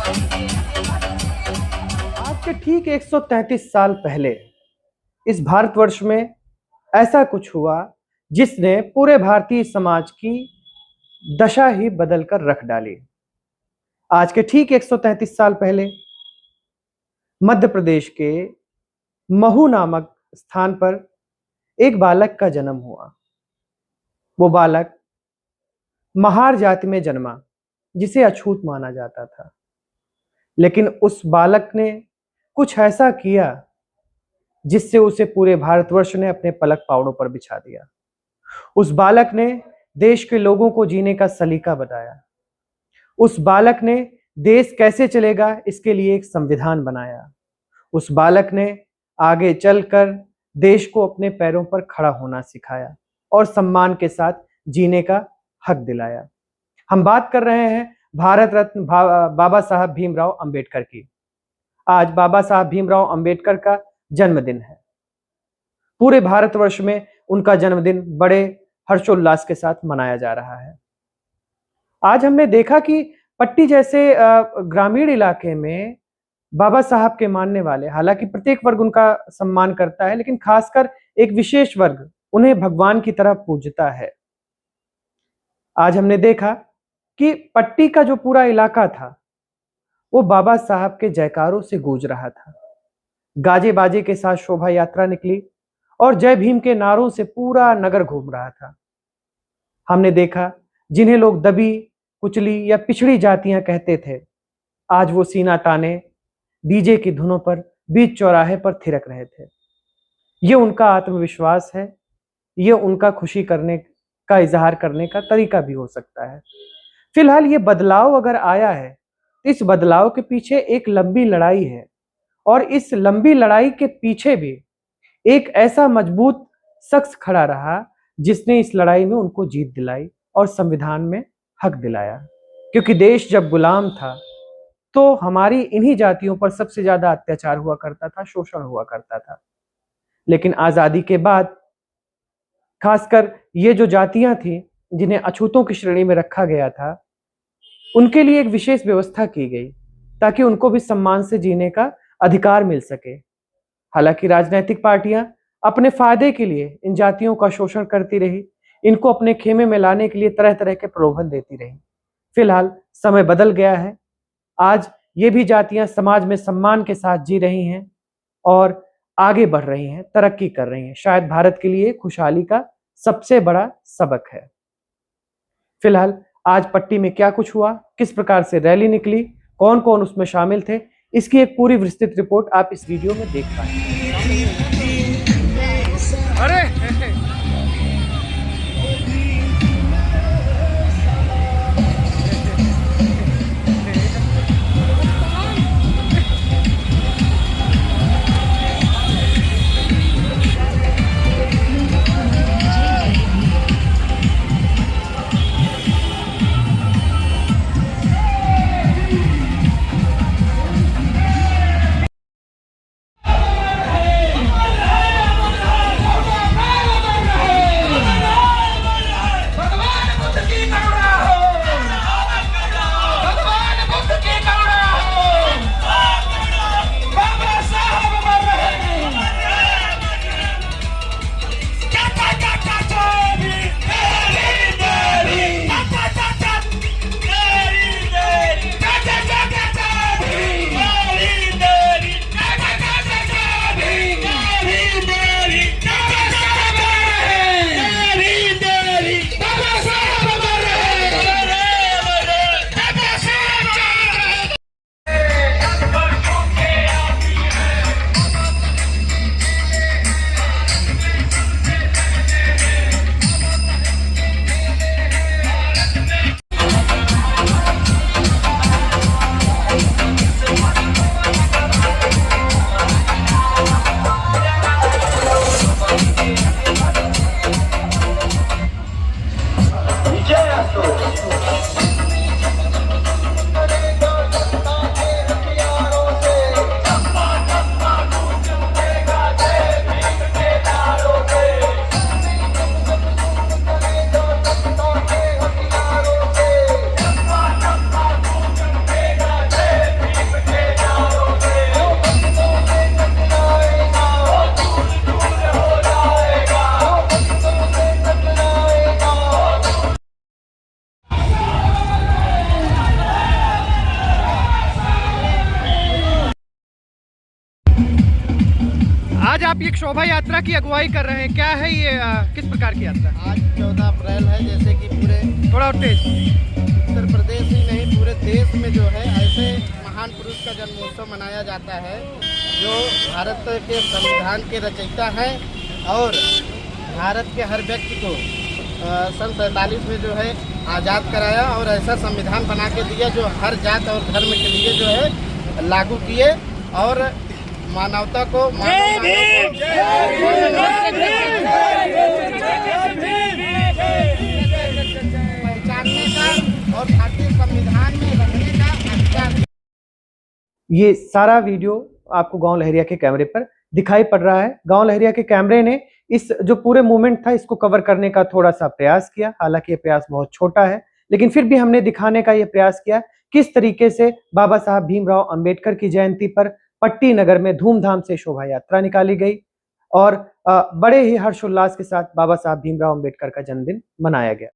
आज के ठीक 133 साल पहले इस भारतवर्ष में ऐसा कुछ हुआ जिसने पूरे भारतीय समाज की दशा ही बदल कर रख डाली। आज के ठीक 133 साल पहले मध्य प्रदेश के महू नामक स्थान पर एक बालक का जन्म हुआ। वो बालक महार जाति में जन्मा, जिसे अछूत माना जाता था। लेकिन उस बालक ने कुछ ऐसा किया जिससे उसे पूरे भारतवर्ष ने अपने पलक पावड़ों पर बिछा दिया। उस बालक ने देश के लोगों को जीने का सलीका बताया। उस बालक ने देश कैसे चलेगा इसके लिए एक संविधान बनाया। उस बालक ने आगे चलकर देश को अपने पैरों पर खड़ा होना सिखाया और सम्मान के साथ जीने का हक दिलाया। हम बात कर रहे हैं भारत रत्न बाबा साहब भीमराव अंबेडकर की। आज बाबा साहब भीमराव अंबेडकर का जन्मदिन है। पूरे भारतवर्ष में उनका जन्मदिन बड़े हर्षोल्लास के साथ मनाया जा रहा है। आज हमने देखा कि पट्टी जैसे ग्रामीण इलाके में बाबा साहब के मानने वाले, हालांकि प्रत्येक वर्ग उनका सम्मान करता है, लेकिन खासकर एक विशेष वर्ग उन्हें भगवान की तरह पूजता है। आज हमने देखा कि पट्टी का जो पूरा इलाका था वो बाबा साहब के जयकारों से गूंज रहा था। गाजे बाजे के साथ शोभा यात्रा निकली और जय भीम के नारों से पूरा नगर घूम रहा था। हमने देखा जिन्हें लोग दबी कुचली या पिछड़ी जातियां कहते थे, आज वो सीना ताने डीजे की धुनों पर बीच चौराहे पर थिरक रहे थे। ये उनका आत्मविश्वास है, ये उनका खुशी करने का इजहार करने का तरीका भी हो सकता है। फिलहाल ये बदलाव अगर आया है, इस बदलाव के पीछे एक लंबी लड़ाई है और इस लंबी लड़ाई के पीछे भी एक ऐसा मजबूत शख्स खड़ा रहा जिसने इस लड़ाई में उनको जीत दिलाई और संविधान में हक दिलाया। क्योंकि देश जब गुलाम था तो हमारी इन्हीं जातियों पर सबसे ज्यादा अत्याचार हुआ करता था, शोषण हुआ करता था। लेकिन आजादी के बाद खासकर ये जो जातियां थी जिन्हें अछूतों की श्रेणी में रखा गया था, उनके लिए एक विशेष व्यवस्था की गई ताकि उनको भी सम्मान से जीने का अधिकार मिल सके। हालांकि राजनीतिक पार्टियां अपने फायदे के लिए इन जातियों का शोषण करती रही, इनको अपने खेमे में लाने के लिए तरह तरह के प्रलोभन देती रही। फिलहाल समय बदल गया है। आज ये भी जातियां समाज में सम्मान के साथ जी रही हैं और आगे बढ़ रही हैं, तरक्की कर रही हैं। शायद भारत के लिए खुशहाली का सबसे बड़ा सबक है। फिलहाल आज पट्टी में क्या कुछ हुआ, किस प्रकार से रैली निकली, कौन कौन उसमें शामिल थे, इसकी एक पूरी विस्तृत रिपोर्ट आप इस वीडियो में देख पाएंगे। आज आप एक शोभा यात्रा की अगुवाई कर रहे हैं, क्या है ये, किस प्रकार की यात्रा? आज 14 अप्रैल है, जैसे कि पूरे थोड़ा और तेज। उत्तर प्रदेश ही नहीं पूरे देश में जो है ऐसे महान पुरुष का जन्मोत्सव मनाया जाता है जो भारत के संविधान के रचयिता हैं और भारत के हर व्यक्ति को सन 47 में जो है आज़ाद कराया और ऐसा संविधान बना के दिया जो हर जात और धर्म के लिए जो है लागू किए और मानवता को पहचानने का और भारतीय संविधान में रहने का अधिकार। ये सारा वीडियो आपको गांव लहरिया के कैमरे पर दिखाई पड़ रहा है। गांव लहरिया के कैमरे ने इस जो पूरे मूवमेंट था इसको कवर करने का थोड़ा सा प्रयास किया। हालांकि ये प्रयास बहुत छोटा है, लेकिन फिर भी हमने दिखाने का ये प्रयास किया किस तरीके से बाबा साहब भीमराव अंबेडकर की जयंती पर पट्टी नगर में धूमधाम से शोभा यात्रा निकाली गई और बड़े ही हर्षोल्लास के साथ बाबा साहब भीमराव अंबेडकर का जन्मदिन मनाया गया।